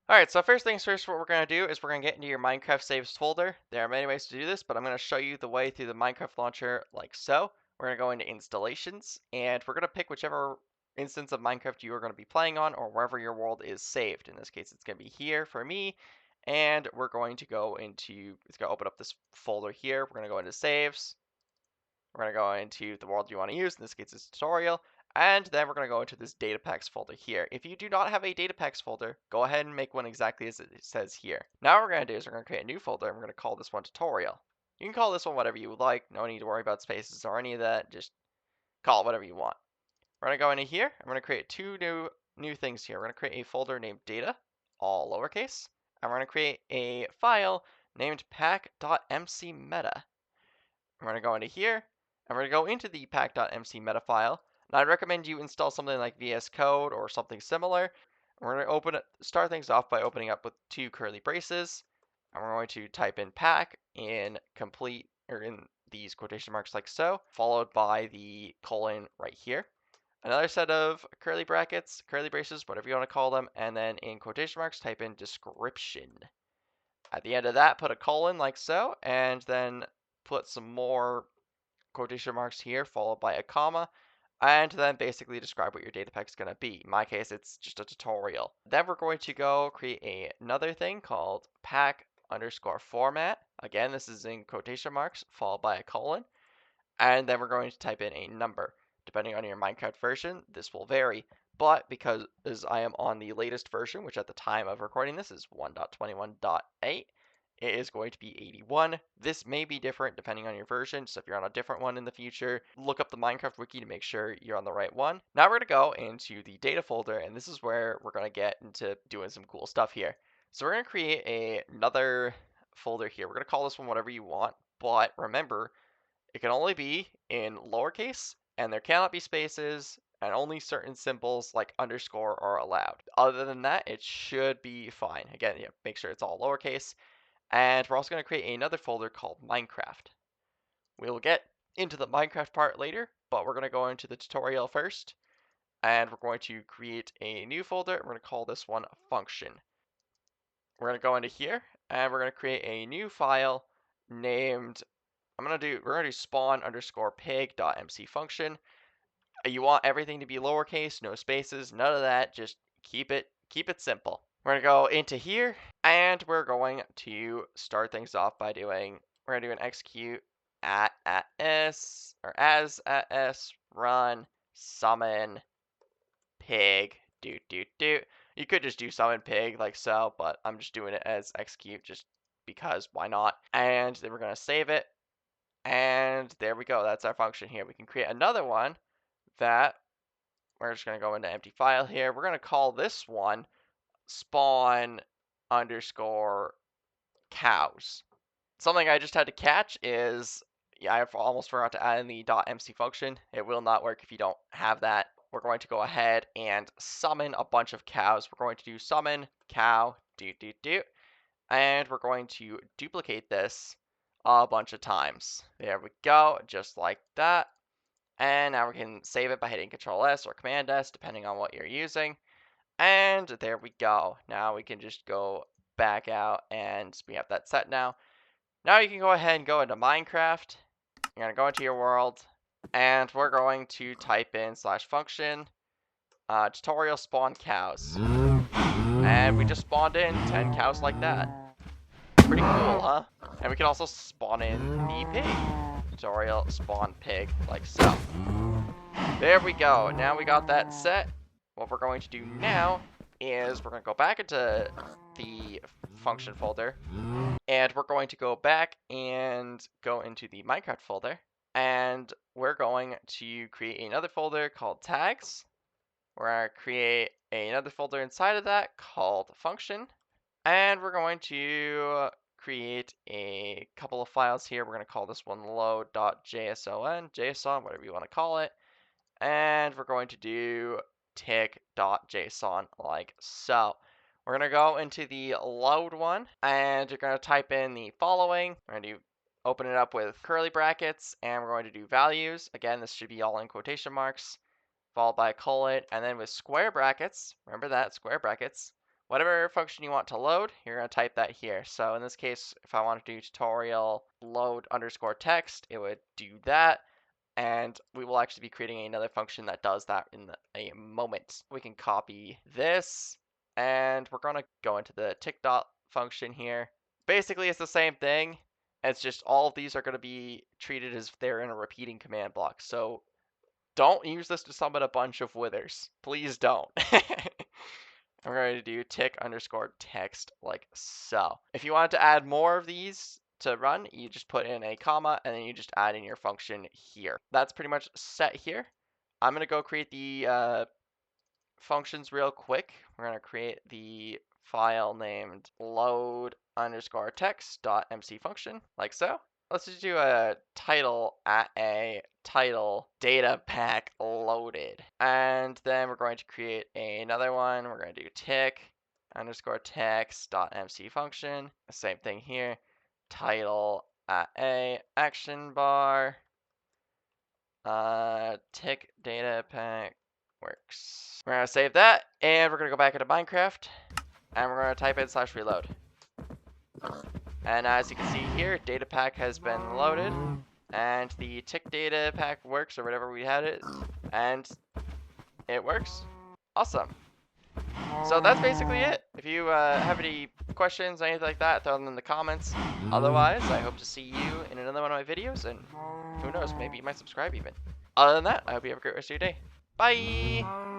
Alright, so first things first, what we're going to do is we're going to get into your Minecraft saves folder. There are many ways to do this, but I'm going to show you the way through the Minecraft launcher like so. We're going to go into installations, and we're going to pick whichever instance of Minecraft you are going to be playing on, or wherever your world is saved. In this case, it's going to be here for me, and we're going to go into, it's going to open up this folder here. We're going to go into saves. We're going to go into the world you want to use. In this case, it's tutorial. And then we're going to go into this data packs folder here. If you do not have a data packs folder, go ahead and make one exactly as it says here. Now what we're going to do is we're going to create a new folder, and we're going to call this one tutorial. You can call this one whatever you would like. No need to worry about spaces or any of that. Just call it whatever you want. We're going to go into here. I'm going to create two new things here. We're going to create a folder named data, all lowercase. And we're going to create a file named pack.mcmeta. I'm going to go into here, and we're going to go into the pack.mcmeta file. And I'd recommend you install something like VS Code or something similar. We're going to start things off by opening up with two curly braces. And we're going to type in pack in complete, or in these quotation marks like so, followed by the colon right here. Another set of curly brackets, curly braces, whatever you want to call them, and then in quotation marks, type in description. At the end of that, put a colon like so, and then put some more quotation marks here, followed by a comma, and then basically describe what your data pack is going to be. In my case, it's just a tutorial. Then we're going to go create another thing called pack_format. Again, this is in quotation marks, followed by a colon, and then we're going to type in a number. Depending on your Minecraft version, this will vary, but because as I am on the latest version, which at the time of recording this is 1.21.8, it is going to be 81. This may be different depending on your version, so if you're on a different one in the future, look up the Minecraft wiki to make sure you're on the right one. Now we're going to go into the data folder, and this is where we're going to get into doing some cool stuff here. So we're going to create another folder here. We're going to call this one whatever you want, but remember, it can only be in lowercase, and there cannot be spaces, and only certain symbols like underscore are allowed. Other than that, it should be fine. Again, yeah, make sure it's all lowercase. And we're also going to create another folder called Minecraft. We'll get into the Minecraft part later, but we're going to go into the tutorial first. And we're going to create a new folder. We're going to call this one function. We're going to go into here, and we're going to create a new file named, we're going to do spawn_pig.mc function. You want everything to be lowercase, no spaces, none of that. Just keep it simple. We're going to go into here, and we're going to start things off by we're going to do an execute at s, or as at s, run, summon, pig, do. You could just do summon pig like so, but I'm just doing it as execute just because why not? And then we're going to save it. And there we go. That's our function here. We can create another one that we're just going to go into empty file here. We're going to call this one spawn_cows. Something I just had to catch is, yeah, I almost forgot to add in the .mc function. It will not work if you don't have that. We're going to go ahead and summon a bunch of cows. We're going to do summon cow, do. And we're going to duplicate this a bunch of times. There we go, just like that. And now we can save it by hitting Control S or Command S, depending on what you're using. And there we go. Now we can just go back out, and we have that set now. Now you can go ahead and go into Minecraft. You're going to go into your world, and we're going to type in /function tutorial spawn cows. And we just spawned in 10 cows like that. Pretty cool, huh? And we can also spawn in the pig. Tutorial spawn pig, like so. There we go. Now we got that set. What we're going to do now is we're going to go back into the function folder, and we're going to go back and go into the Minecraft folder, and we're going to create another folder called tags. We're going to create another folder inside of that called function, and we're going to create a couple of files here. We're going to call this one load.json, JSON, whatever you want to call it. And we're going to do tick.json like so. We're going to go into the load one, and you're going to type in the following. We're going to open it up with curly brackets, and we're going to do values. Again, this should be all in quotation marks, followed by a colon, and then with square brackets, remember that, square brackets, whatever function you want to load, you're going to type that here. So in this case, if I want to do tutorial load underscore text, it would do that. And we will actually be creating another function that does that in a moment. We can copy this, and we're going to go into the tick dot function here. Basically, it's the same thing. It's just all of these are going to be treated as if they're in a repeating command block. So don't use this to summon a bunch of withers. Please don't. I'm going to do tick underscore text like so. If you wanted to add more of these to run, you just put in a comma and then you just add in your function here. That's pretty much set here. I'm going to go create the functions real quick. We're going to create the file named load underscore text dot MC function like so. Let's just do a title at a title data pack loaded. And then we're going to create another one. We're going to do tick underscore text dot MC function. Same thing here. Title at a action bar. Tick data pack works. We're gonna save that, and we're gonna go back into Minecraft, and we're gonna type in /reload. And as you can see here, data pack has been loaded, and the tick data pack works, or whatever we had it, and it works. Awesome. So that's basically it. If you have any questions, anything like that, throw them in the comments. Otherwise, I hope to see you in another one of my videos, and who knows, maybe you might subscribe even. Other than that, I hope you have a great rest of your day. Bye!